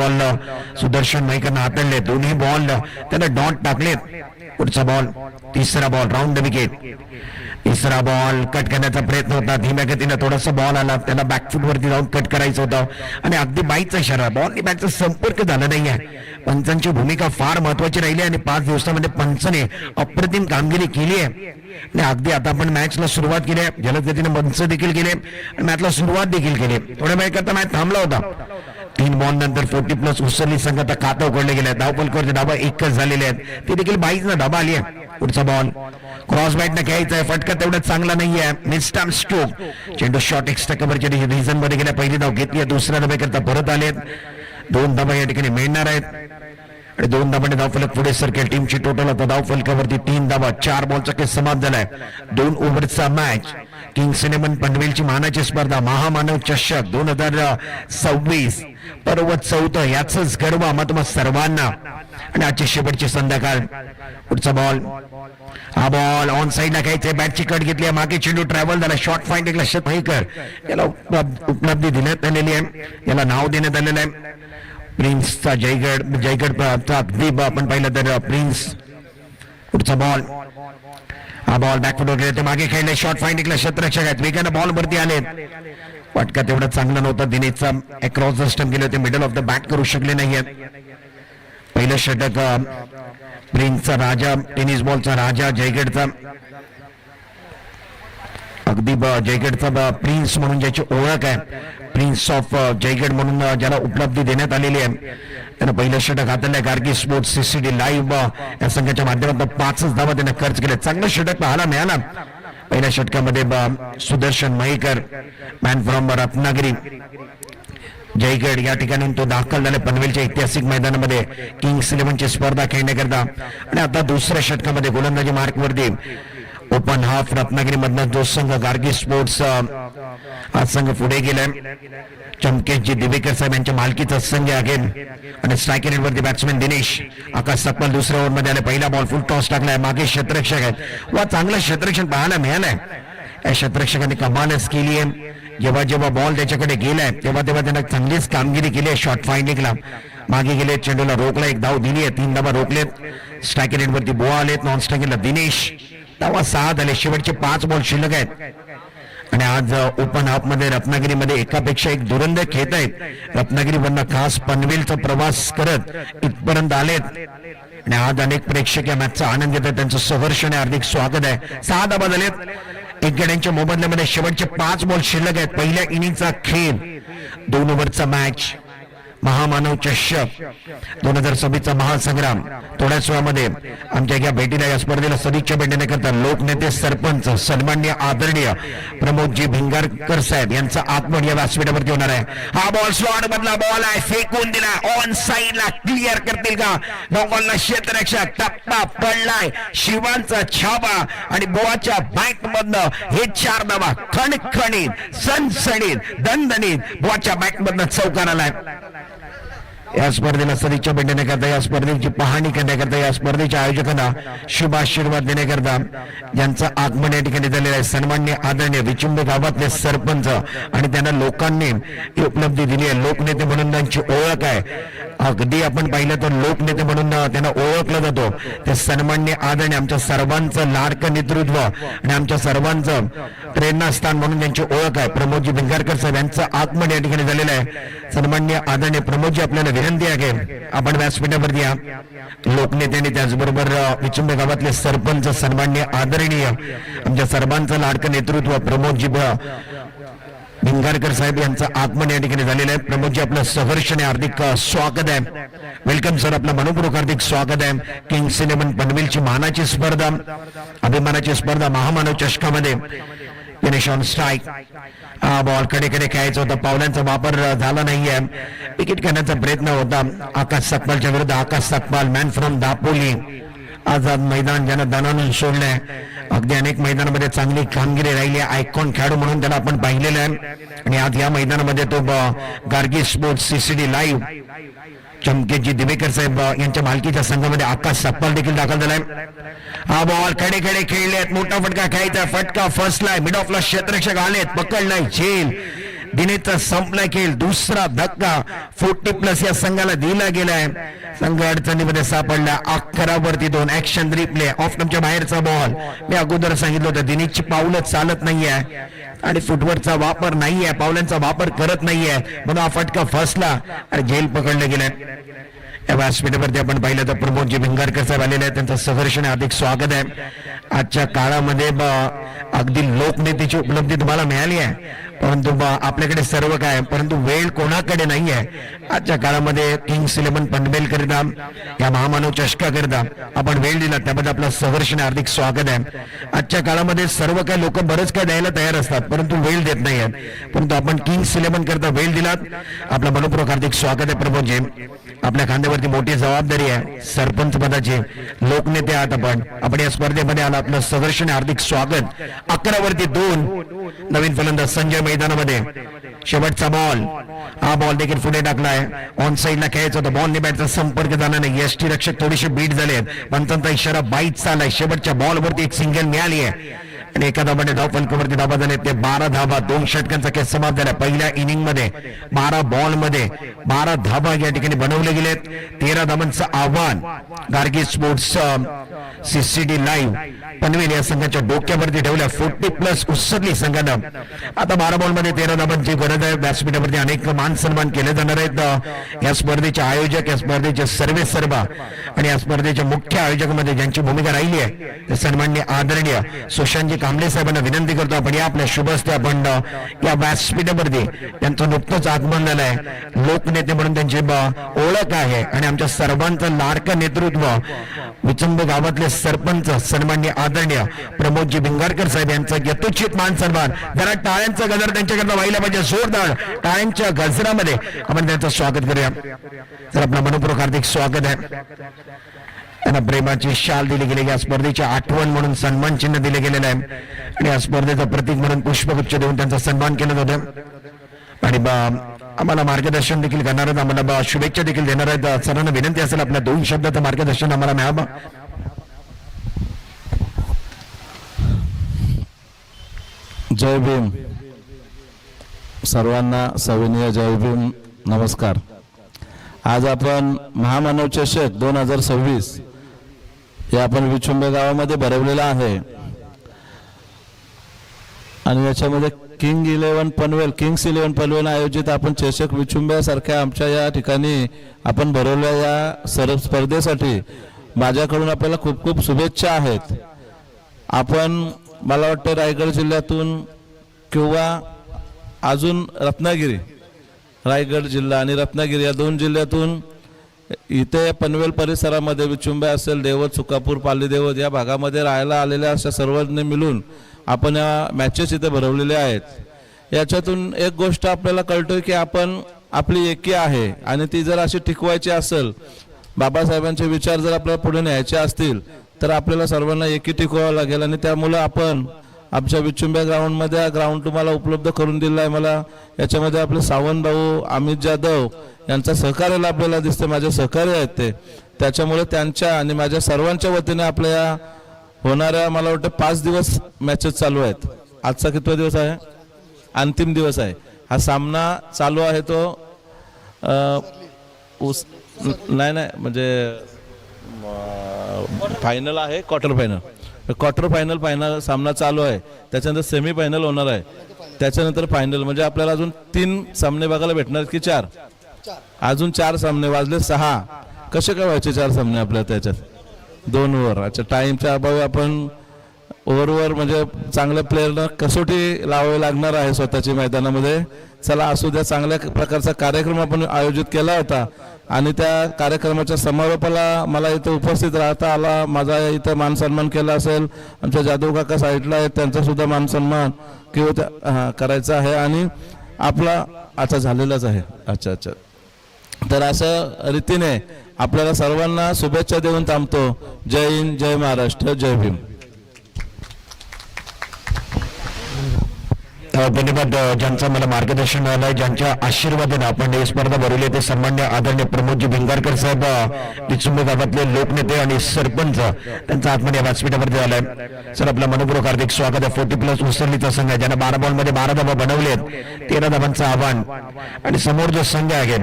Ball Sudarshan मैकरनं हाताळले, दोन्ही ball त्याला डॉट टाकलेत. पुढचा बॉल, तिसरा बॉल, राऊंड द विकेट. तिसरा बॉल कट करण्याचा प्रयत्न होता, धीम्या गतीनं थोडासा बॉल आला, त्याला बॅकफूट वरती जाऊन कट करायचं होतं आणि अगदी बाईचा इशारा, बॉल बॅटचा संपर्क झाला नाहीये. पंचांची भूमिका फार महत्वाची राहिली आणि 5 दिवसामध्ये पंचाने अप्रतिम कामगिरी केली आहे आणि अगदी आता आपण मॅचला सुरुवात केली आहे, जलद गतीने पंच देखील केले आणि मॅचला सुरुवात देखील केली. थोड्या वेळ करता मॅच थांबला होता. 3 बॉल नंतर 40+ उसरली संघ आता खातं उघडले गेले. धावपलकावरचे धाबा एकच झालेले आहेत, ते देखील 22 धाबा आली आहे. पुढचा बॉल क्रॉस बॅटने घ्यायचा आहे, फटका तेवढा चांगला नाहीये. मिस्टॅम स्ट्रोक, चेंडू शॉर्ट एक्स्ट्रा कव्हरच्या रिझन मध्ये गेल्या. पहिली धाव घेतली, दुसऱ्या धाब्याकरता परत आलेत. 2 धाबा या ठिकाणी मिळणार आहेत आणि 2 धाबाने धावफलक पुढे सरकेल. टीमची टोटल आता धावफलकावरती 3 धाबा. 4 बॉलचा खेळ समाप्त झालाय. 2 ओव्हरचा मॅच. किंग्स 11 पनवेलची मानाची स्पर्धा महामानव चषक 2026 पर्व 4 याच गर्व आम्हा तुम्हा सर्वांना आणि आजची शेवटची संध्याकाळ. पुढचा बॉल, हा बॉल ऑन साईडला घ्यायचे, बॅटची कट घेतली, मागे चेंडू ट्रॅव्हल झाला. शॉर्ट फाइंडिंग लक्षात मैकर याला उपलब्धी देण्यात आलेली आहे, याला नाव देण्यात आलेलं आहे प्रिन्सचा. जयगडचा अगदी आपण पाहिलं तर प्रिन्स. पुढचा बॉल, हा बॉल बॅकफूट वगैरे ते मागे खेळले. शॉर्ट फाइंडिंगला क्षेत्ररक्षक आहेत, वेगानं बॉल वरती आलेत. फटका तेवढा चांगला नव्हता. दिनेशचा अक्रॉस द स्टंप गेले होते, मिडल ऑफ द बॅट करू शकले नाहीयेत. पहिलं षटक प्रिन्सचा राजा, टेनिस बॉलचा राजा जयगडचा. अगदी जयगडचा प्रिन्स म्हणून ज्याची ओळख आहे, प्रिन्स ऑफ जयगड म्हणून ज्याला उपलब्धी देण्यात आलेली आहे, त्यानं पहिलं षटक हाताळलंय. गार्गी स्पोर्ट्स CCD लाईव्ह या संघाच्या माध्यमातून 5 धावा त्यानं खर्च केले. चांगलं षटक पाहायला मिळाला. पहिल्या षटकामध्ये सुदर्शन महेकर, मॅन फ्रॉम रत्नागिरी जयगड या ठिकाणी तो दाखल झाला पनवेलच्या ऐतिहासिक मैदानामध्ये किंग्स 11 स्पर्धा खेळण्याकरता. आणि आता दुसऱ्या षटकामध्ये गोलंदाजी मार्कवरती ओपन हाफ रत्नागिरी मधनं जो संघ गार्गी स्पोर्ट्स हा संघ पुढे गेलाय. चमकेशजी दिवेकर साहेब यांच्या मालकीचा संघ आहे आणि स्ट्राईक रेटवरती बॅट्समॅन दिनेश आकाश सकपाल दुसऱ्या ओव्हरमध्ये आले. पहिला बॉल फुल टॉस टाकलाय, मागे क्षेत्ररक्षक आहेत. वा चांगलं क्षेत्ररक्षण पाहायला मिळालंय. या क्षेत्ररक्षकांनी कमालच केली आहे. जेव्हा बॉल त्याच्याकडे गेलाय तेव्हा त्यांना चांगलीच कामगिरी केली आहे. शॉर्ट फाइंडिंगला मागे गेले, चेंडूला रोखला, 1 धाव दिली आहे, 3 धावा रोखलेत. स्ट्राईक रेटवरती बोआ आलेत. नॉन स्ट्राईकला दिनेश, धावा 6 झाले. शेवटचे 5 बॉल शिल्लक आहेत आणि आज ओपन हाफ मध्ये रत्नागिरीमध्ये एकापेक्षा एक धुरंदर खेळत आहेत. रत्नागिरीवरनं खास पनवेलचा प्रवास करत इथपर्यंत आलेत आणि आज अनेक प्रेक्षक या मॅचचा आनंद घेतात. त्यांचं सहर्ष आणि हार्दिक स्वागत आहे. 6 धावा झालेत 1 गड्यांच्या मोबदल्यामध्ये. शेवटचे 5 बॉल शिल्लक आहेत. पहिल्या इनिंगचा खेळ, 2 ओव्हरचा मॅच. महामानव चषक 2026चा महासंग्राम. थोड्याच वेळामध्ये आमच्या या भेटीला, या स्पर्धेला सदिच्छा भेटण्याकरता लोकनेते सरपंच सन्माननीय आदरणीय प्रमोदजी भिंगारकर साहेब यांचा आगमन या व्यासपीठावरती होणार आहे. हा बॉल स्लॉट मधला बॉल आहे, फेकून दिला, ऑन साईडला क्लिअर करतील का? बॉलला क्षेत्ररक्षक, टप्पा पडलाय, शिवांचा छावा आणि बोआच्या बॅट मधनं हे 4 धावा खणखणीत, सणसणीत, दणदणीत बोआच्या बॅट मधनं चौकार आलाय. या स्पर्धेला सदिच्छा भेटण्याकरता, या स्पर्धेची पाहणी करण्याकरता, या स्पर्धेच्या आयोजकांना शुभ आशीर्वाद देण्याकरता ज्यांचं आगमन या ठिकाणी झालेलं आहे, सन्माननीय आदरणीय विचुंब गावातले सरपंच आणि त्यांना लोकांनी ही उपलब्धी दिली आहे. लोकनेते म्हणून त्यांची ओळख आहे. अगदी आपण पाहिलं तर लोकनेते म्हणून त्यांना ओळखलं जातो. ते सन्माननीय आदरणीय आमच्या सर्वांचं लाडकं नेतृत्व आणि आमच्या सर्वांचं प्रेरणास्थान म्हणून त्यांची ओळख आहे. प्रमोदजी भिंगारकर साहेब यांचं आगमन या ठिकाणी झालेलं आहे. सन्माननीय आदरणीय प्रमोदजी, आपल्याला विनंती आहे आपण व्यासपीठावरती या. लोकनेत्यांनी त्याचबरोबर विचुंब गावातले सरपंच सन्माननीय आदरणीय आमच्या सर्वांचं लाडकं नेतृत्व प्रमोदजी भिंगारकर साहेब यांचं आगमन या ठिकाणी झालेलं आहे. प्रमोदजी, आपलं सहर्षाने हार्दिक स्वागत आहे. वेलकम सर, आपलं मनपूर्वक हार्दिक स्वागत आहे. किंग्स 11 पनवेलची मानाची स्पर्धा, अभिमानाची स्पर्धा महामानव चषकामध्ये फिनिश ऑन स्ट्राईक. हा बॉल कडे खेळायचा होता, पावलांचा वापर झाला नाहीये. विकेट करण्याचा प्रयत्न होता आकाश सकपालच्या विरुद्ध. आकाश सकपाल, मॅन फ्रॉम दापोली, आझाद मैदान ज्यानं दानानं सोडलंय. अगदी अनेक मैदानामध्ये चांगली कामगिरी राहिली. आयकॉन खेळाडू म्हणून त्याला आपण पाहिलेलं आहे आणि आज या मैदानामध्ये तो गार्गी स्पोर्ट्स CCD लाईव्ह चमकेशजी दिवेकर साहेब यांच्या मालकीच्या संघामध्ये आकाश सकपाल देखील दाखल झालाय. हा बॉल कडे खेळलेत, मोठा फटका खेळायचा, फटका फसलाय, मिड ऑफला क्षेत्ररक्षक आलेत, पकडलाय, झेल दिनेशचा संपला खेळ. दुसरा धक्का 40+ या संघाला दिला गेलाय. संघ अडचणीमध्ये सापडला. 11 वरती 2. Action replay. ऑफ स्टंपच्या बाहेरचा बॉल. मी अगोदर सांगितलं होतं दिनेशची पावलं चालत नाहीये आणि फुटवर्कचा वापर नाहीये, पावलांचा वापर करत नाहीये म्हणून हा फटका फसला आणि झेल पकडलं गेलं. या व्यासपीठावरती आपण पाहिलं तर प्रमोदजी भिंगारकर साहेब आलेले आहेत. त्यांचं सहर्षाने अधिक स्वागत आहे. आजच्या काळामध्ये अगदी लोकनेतेची उपलब्धी तुम्हाला मिळाली आहे, परंतु आपल्याकडे सर्व काय, परंतु वेळ कोणाकडे नाही आहे. आजच्या काळामध्ये किंग्स 11 पनवेल करिता या महामानव चषका करिता आपण वेळ दिला त्याबद्दल आपलं सहर्षाने हार्दिक स्वागत आहे. आजच्या काळामध्ये सर्व काही लोक बरंच काय द्यायला तयार असतात, परंतु वेळ देत नाही आहेत, परंतु आपण किंग्स 11 करता वेळ दिलात. आपलं मनपूर्वक हार्दिक स्वागत आहे प्रमोदजी. आपल्या खांद्यावरती मोठी जबाबदारी आहे, सरपंच पदाची. लोकनेते आहात आपण या स्पर्धेमध्ये आला. आपलं सहर्षाने हार्दिक स्वागत. 11 वरती 2. नवीन फलंदाज संजय मैदानामध्ये. शेवटचा बॉल. हा बॉल देखील पुढे टाकलाय. ऑन साईडला खेळायचा होता. बॉल ने बॅटचा संपर्क झाला नाही. एसटी रक्षक थोडेसे बीट झाले. पंचांचा इशारा बाईट चाललाय. शेवटच्या बॉलवरती एक सिंगल मिळाली आहे आणि एका धाबाने धाव फलकावरती धाबा झाले. ते 12 धाबा. 2 षटकांचा खेळ समाप्त झाला. पहिल्या इनिंग मध्ये 12 बॉल मध्ये 12 धाबा या ठिकाणी बनवले गेलेत. 13 धाबांचं आव्हान Gargi sports CCD live Panvel या संघाच्या डोक्यावरती ठेवल्या. 40+ उसरली संघानं. आता 12 बॉल मध्ये 13 धाबांची गरज आहे. व्यासपीठावरती अनेक मान सन्मान केले जाणार आहेत. या स्पर्धेचे आयोजक, या स्पर्धेचे सर्व आणि या स्पर्धेच्या मुख्य आयोजकांमध्ये ज्यांची भूमिका राहिली आहे ते सन्माननीय आदरणीय सुशांतजी कांबळे साहेबांना विनंती करतो आपण या आपल्या शुभस्ते आपण या व्यासपीठावरती त्यांचं नुकतंच आगमन झालं आहे. लोकनेते म्हणून त्यांची ओळख आहे आणि आमच्या सर्वांचं लाडकं नेतृत्व विचंब गावातले सरपंच सन्माननीय आदरणीय प्रमोदजी भिंगारकर साहेब यांचं यथोचित मान सन्मान. जरा टाळ्यांचा गजर त्यांच्याकरता व्हायला पाहिजे. जोरदार टाळ्यांच्या गजरामध्ये आपण त्यांचं स्वागत करूया. तर आपलं मनपूर्वक हार्दिक स्वागत आहे. त्यांना प्रेमाची शाल दिली गेली. या स्पर्धेची आठवण म्हणून सन्मान चिन्ह दिले गेलेलं आहे आणि या स्पर्धेचं प्रतीक म्हणून पुष्पगुच्छ देऊन त्यांचा सन्मान केलं होतं. आणि आम्हाला मार्गदर्शन देखील करणार आहेत, आम्हाला शुभेच्छा देखील देणार आहेत. सर्वांना विनंती असेल आपल्या 2 शब्दाचं मार्गदर्शन आम्हाला मिळावं. जय भीम. सर्वांना सविनय जय भीम. नमस्कार. आज आपण महामानव चषक 2026 हे आपण विचुंबे गावामध्ये भरवलेला आहे आणि याच्यामध्ये किंग्स 11 पनवेल आयोजित आपण चषक विचुंब्यासारख्या आमच्या या ठिकाणी आपण भरवल्या या स्पर्धेसाठी माझ्याकडून आपल्याला खूप खूप शुभेच्छा आहेत. आपण मला वाटतं रायगड जिल्ह्यातून किंवा अजून रायगड जिल्हा आणि रत्नागिरी या 2 जिल्ह्यातून इथे पनवेल परिसरामध्ये विचुंबे असेल, देवत, सुकापूर, पाली देवत या भागामध्ये राहायला आलेल्या अशा सर्वांनी मिळून आपण या मॅचेस इथे भरवलेल्या आहेत. याच्यातून एक गोष्ट आपल्याला कळतोय की आपण आपली एकी आहे आणि ती जर अशी टिकवायची असेल, बाबासाहेबांचे विचार जर आपल्याला पुढे न्यायचे असतील तर आपल्याला सर्वांना एकी टिकवावं लागेल. आणि त्यामुळे आपण आमच्या विचुंब्या ग्राउंडमध्ये ग्राउंड तुम्हाला उपलब्ध करून दिला आहे. मला याच्यामध्ये आपले सावंत भाऊ, अमित जाधव यांचा सहकार्य आपल्याला दिसते, माझे सहकार्य आहेत ते. त्याच्यामुळे त्यांच्या आणि माझ्या सर्वांच्या वतीने आपल्या होणाऱ्या मला वाटतं 5 दिवस मॅचेस चालू आहेत. आजचा कितवा दिवस आहे? अंतिम दिवस आहे. हा सामना चालू आहे तो नाही म्हणजे फायनल आहे, क्वार्टर फायनल सामना चालू आहे. त्याच्यानंतर सेमी फायनल होणार आहे, त्याच्यानंतर फायनल. म्हणजे आपल्याला अजून 3 सामने बघायला भेटणार की 4? अजून 4 सामने. वाजले 6. कसे काय व्हायचे 4 सामने आपल्याला त्याच्यात? 2 ओव्हर. अच्छा, टाइमच्या अभावी आपण ओव्हरवर म्हणजे चांगल्या प्लेयरला कसोटी लावावी लागणार आहे स्वतःच्या मैदानामध्ये. चला असू द्या. चांगल्या प्रकारचा कार्यक्रम आपण आयोजित केला होता आणि त्या कार्यक्रमाच्या समारोपाला मला इथं उपस्थित राहता आला. माझा इथं मान सन्मान केला असेल. आमच्या जाधव काका साईडला आहेत, त्यांचा सुद्धा मान सन्मान किंवा करायचा आहे आणि आपला आता झालेलाच आहे. अच्छा. तर असं रीतीने आपल्याला सर्वांना शुभेच्छा देऊन थांबतो. जय हिंद, जय महाराष्ट्र, जय भीम. धन्यवाद ज्यांचं मला मार्गदर्शन मिळालंय, ज्यांच्या आशीर्वादाने आपण ही स्पर्धा भरवली ते सन्मान्य आदरणीय प्रमोदजी भिंगारकर साहेब, तिचुंबे गावातले लोकनेते आणि सरपंच, त्यांचा आत्मनिर्भर व्यासपीठावरती झालाय. सर आपलं मनपूर्वक हार्दिक स्वागत आहे. 40+ उसरलीचा संघ आहे, ज्यांना 12 बॉलमध्ये 12 धाबा बनवलेत, 13 धाबांचं आव्हान. आणि समोर जो संघ आहे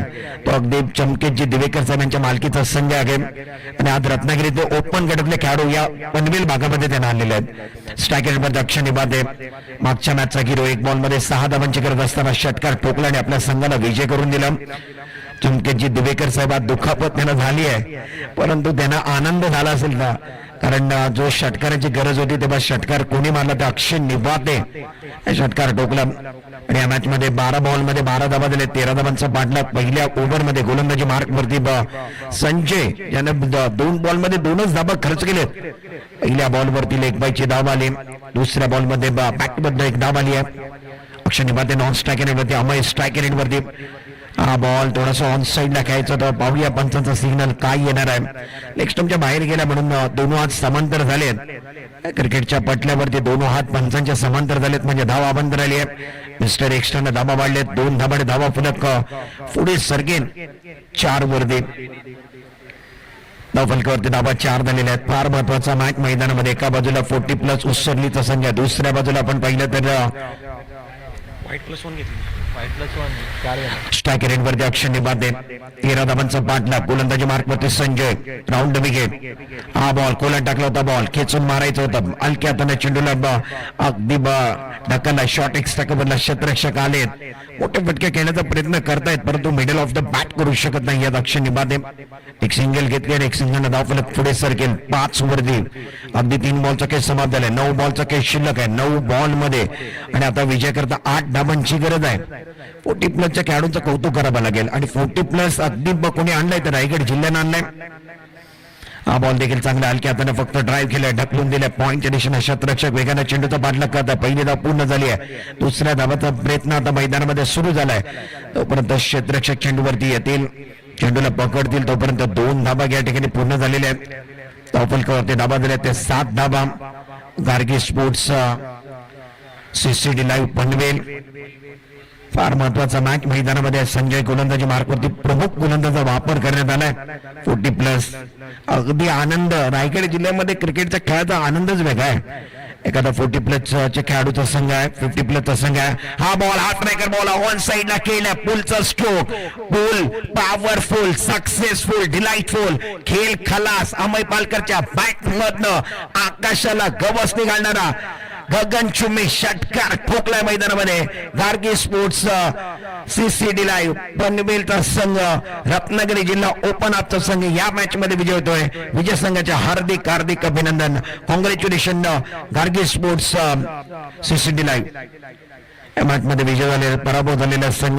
तो अगदी चमकेशजी दिवेकर साहेब यांच्या मालकीचा संघ आहे आणि आज रत्नागिरी ते ओपन गटातले खेळाडू या पनवेल भागामध्ये त्यांना आणलेले आहेत. स्ट्रायकर दक्ष निबादे मागच्या मॅचचा गिरो 1 बॉलमध्ये 6 धाबांची करत असताना षटकार ठोकला आणि आपल्या संघाला विजय करून दिला. चमकेशजी दिवेकर साहेब आज दुखापत त्यांना झाली आहे, परंतु त्यांना आनंद झाला असेल ना, कारण जो षटकाराची गरज होती तेव्हा षटकार कोणी मारला तर अक्षय निबादे षटकार ठोकला आणि या मॅच मध्ये 12 बॉलमध्ये 12 धाबा दिले, 13 धाबांचा पाठलाग. पहिल्या ओव्हरमध्ये गोलंदाजी मार्क वरती संजय यानं 2 बॉलमध्ये 2च धाबा खर्च केलेत. पहिल्या बॉलवरती लेग बायची धाव आली, दुसऱ्या बॉलमध्ये बॅक बद्दल 1 धाव आली आहे. अक्षय निबादे नॉन स्ट्रायक रेटवरती, अमय स्ट्रायक रेटवरती. हा बॉल थोडासा ऑन साईडला खेळायचा तर पाहूया पंचांचा सिग्नल काय येणार आहे. लेग स्टंपच्या बाहेर गेला म्हणून दोन हात समांतर झालेत. क्रिकेटच्या पटल्यावरती 2 हात पंचांच्या समांतर झालेत म्हणजे धाव अबंद राहिली आहे. मिस्टर एक्स्ट्राने धाबा वाढलेत, 2 धाबाने धावा फलक पुढे सरकेन 4 वरती. धावफलकावरती धाबा 4 झालेल्या आहेत. फार महत्वाचा मॅच मैदानामध्ये. एका बाजूला 40+ उसरलीचा संघ, दुसऱ्या बाजूला आपण पाहिलं तर स्ट्रायक रेटवरती अक्षय निबादे, 13 धाबांचा पाठलाग. गोलंदाजी मार्कवरती संजय, राऊंड विकेट. हा बॉल कोला टाकला होता, बॉल खेचून मारायचा होता. हलक्या हाताने चेंडूला अगदी ढकलला. शॉर्ट एक्स्ट्रा कव्हरला क्षेत्ररक्षक आलेत, मोठे फटके खेळण्याचा प्रयत्न करतायत, परंतु मिडल ऑफ द बॅट करू शकत नाही यात अक्षय निबादे. एक सिंगल घेतली आणि एक सिंगलने धावफलक पुढे सरकेल 5 वरती. अगदी 3 बॉलचा खेळ समाप्त झालाय. 9 बॉलचा खेळ शिल्लक आहे. 9 बॉल मध्ये आणि आता विजय करता 8 धाबांची गरज आहे. 40+ खेळाडूंचं कौतुक करावं लागेल आणि 40+ अगदी कोणी आणलाय तर रायगड जिल्ह्यानं आणलाय. हा बॉल देखील चांगला हलक्या हाताने फक्त ड्राईव्ह केलाय, ढकलून दिलाय. पॉईंटच्या दिशेने क्षेत्ररक्षक वेगाने चेंडूचा पाठलाग करत आहे. पहिली धाव पूर्ण झाली आहे, दुसऱ्या धावाचा प्रयत्न आता मैदानामध्ये सुरू झालाय. तोपर्यंत क्षेत्ररक्षक चेंडूवरती येतील, चेंडूला पकडतील, तोपर्यंत 2 धाबा या ठिकाणी पूर्ण झालेल्या आहेत. धावफलकावरती धाबा दिल्या ते 7 धाबा. Gargi sports CCD live Panvel. फार महत्वाचा मॅच मैदानामध्ये. संजय गोलंदाजी मार्कवरती प्रमुख गोलंदाजा वापर करण्यात आलाय. 40+ अगदी आनंद. रायगड जिल्ह्यामध्ये क्रिकेटच्या खेळाचा आनंदच वेगळा आहे. एखादा 40+ खेळाडूचा संघ आहे, 50+ संघ आहे. हा बॉल, हा स्ट्रायकर बॉल ऑन साईडला केला. पुलचा स्ट्रोक, पुल पॉवरफुल, सक्सेसफुल, डिलाइटफुल. खेळ खलास. अमय पालकरच्या बॅट मधनं आकाशाला गवसणी घालणारा गगनचुंबी षटकार ठोकलाय मैदानामध्ये. गार्गी स्पोर्ट्स CCD लाईव्ह पनवेलचा संघ, रत्नागिरी जिल्हा ओपन आपचा संघ या मॅच मध्ये विजय होतोय. विजय संघाचे हार्दिक हार्दिक अभिनंदन. Congratulation Gargi sports CCD live. या मॅच मध्ये विजय झालेला, पराभव झालेला संघ